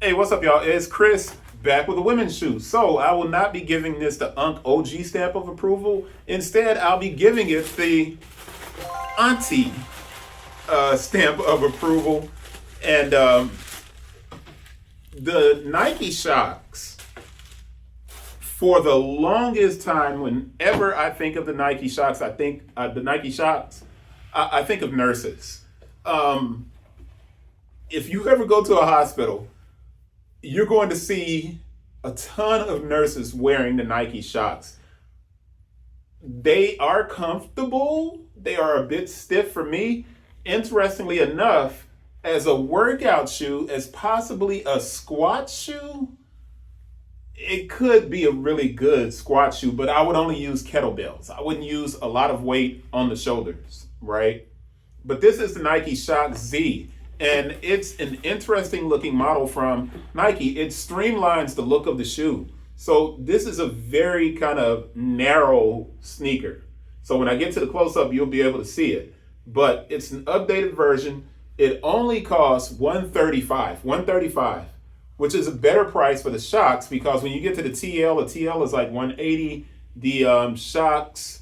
Hey, what's up, y'all? It's Chris back with a women's shoe. So I will not be giving this the Unk OG stamp of approval. Instead, I'll be giving it the Auntie stamp of approval. And the Nike Shox, for the longest time, whenever I think of the Nike Shox, I think I think of nurses. If you ever go to a hospital, you're going to see a ton of nurses wearing the Nike Shox. They are comfortable. They are a bit stiff for me. Interestingly enough, as a workout shoe, as possibly a squat shoe, it could be a really good squat shoe, but I would only use kettlebells. I wouldn't use a lot of weight on the shoulders, right? But this is the Nike Shox Z. And it's an interesting looking model from Nike. It streamlines the look of the shoe. So this is a very kind of narrow sneaker. So when I get to the close-up, you'll be able to see it. But it's an updated version. It only costs $135, which is a better price for the Shox, because when you get to the TL is like $180. The Shox,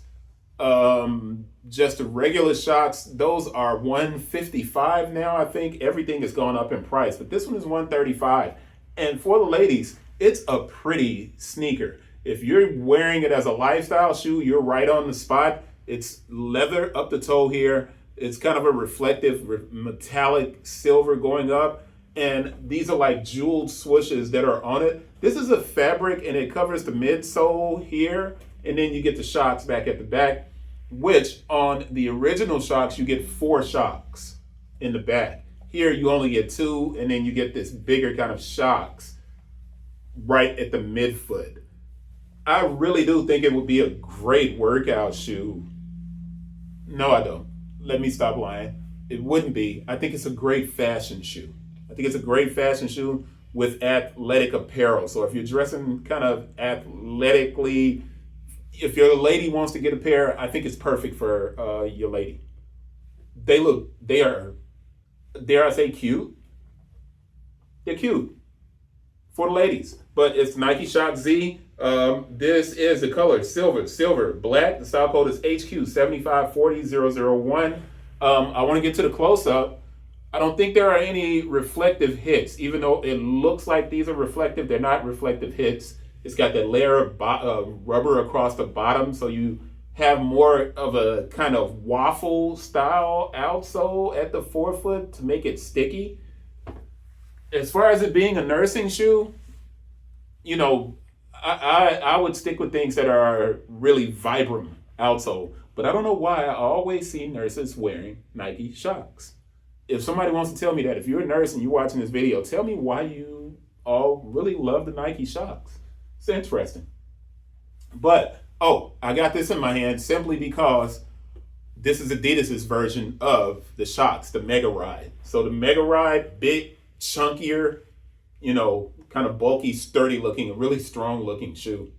just the regular Shox, those are $155 now. I think everything has gone up in price, but this one is $135. And for the ladies, it's a pretty sneaker. If you're wearing it as a lifestyle shoe, you're right on the spot. It's leather up the toe here. It's kind of a reflective metallic silver going up. And these are like jeweled swooshes that are on it. This is a fabric and it covers the midsole here. And then you get the Shox back at the back, which on the original Shox, you get 4 Shox in the back. Here you only get 2, and then you get this bigger kind of Shox right at the midfoot. I really do think it would be a great workout shoe. No, I don't. Let me stop lying. It wouldn't be. I think it's a great fashion shoe. I think it's a great fashion shoe with athletic apparel. So if you're dressing kind of athletically, if your lady wants to get a pair, I think it's perfect for your lady. They are, dare I say, cute? They're cute for the ladies. But it's Nike Shox Z. This is the color silver, black. The style code is HQ7540-001. I want to get to the close-up. I don't think there are any reflective hits. Even though it looks like these are reflective, they're not reflective hits. It's got that layer of rubber across the bottom, so you have more of a kind of waffle style outsole at the forefoot to make it sticky. As far as it being a nursing shoe, you know, I would stick with things that are really Vibram outsole. But I don't know why I always see nurses wearing Nike Shox. If somebody wants to tell me that, if you're a nurse and you're watching this video, tell me why you all really love the Nike Shox. It's interesting. But, I got this in my hand simply because this is Adidas's version of the Shox, the Mega Ride. So the Mega Ride, big, chunkier, kind of bulky, sturdy looking, a really strong looking shoe.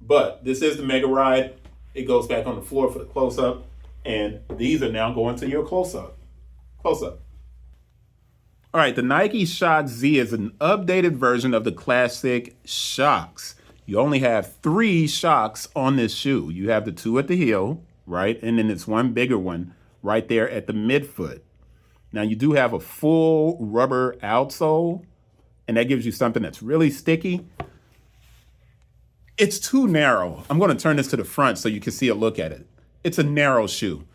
But this is the Mega Ride. It goes back on the floor for the close-up. And these are now going to your close-up. Close-up. All right, the Nike Shox Z is an updated version of the classic Shox. You only have 3 Shox on this shoe. You have the 2 at the heel, right? And then it's one bigger one right there at the midfoot. Now you do have a full rubber outsole, and that gives you something that's really sticky. It's too narrow. I'm going to turn this to the front so you can see a look at it. It's a narrow shoe.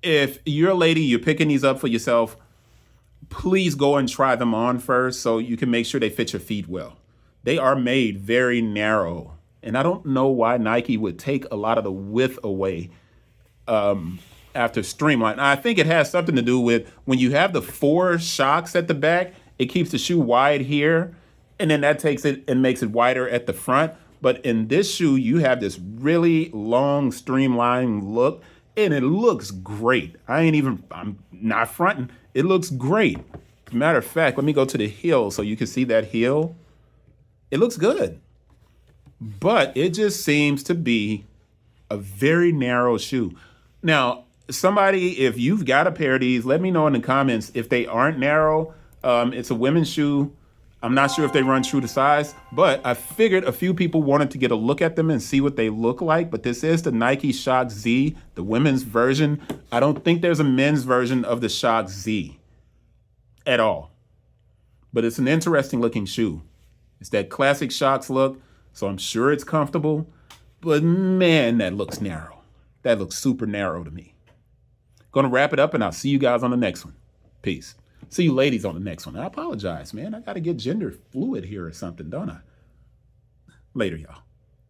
If you're a lady, you're picking these up for yourself, please go and try them on first so you can make sure they fit your feet well. They are made very narrow. And I don't know why Nike would take a lot of the width away after Streamlined. I think it has something to do with when you have the 4 Shox at the back, it keeps the shoe wide here, and then that takes it and makes it wider at the front. But in this shoe, you have this really long streamlined look, and it looks great. I'm not fronting. It looks great. As a matter of fact, let me go to the heel so you can see that heel. It looks good. But it just seems to be a very narrow shoe. Now, somebody, if you've got a pair of these, let me know in the comments if they aren't narrow. It's a women's shoe. I'm not sure if they run true to size, but I figured a few people wanted to get a look at them and see what they look like. But this is the Nike Shox Z, the women's version. I don't think there's a men's version of the Shox Z at all. But it's an interesting looking shoe. It's that classic Shox look, so I'm sure it's comfortable. But man, that looks narrow. That looks super narrow to me. Gonna wrap it up, and I'll see you guys on the next one. Peace. See you ladies on the next one. I apologize, man. I gotta get gender fluid here or something, don't I? Later, y'all.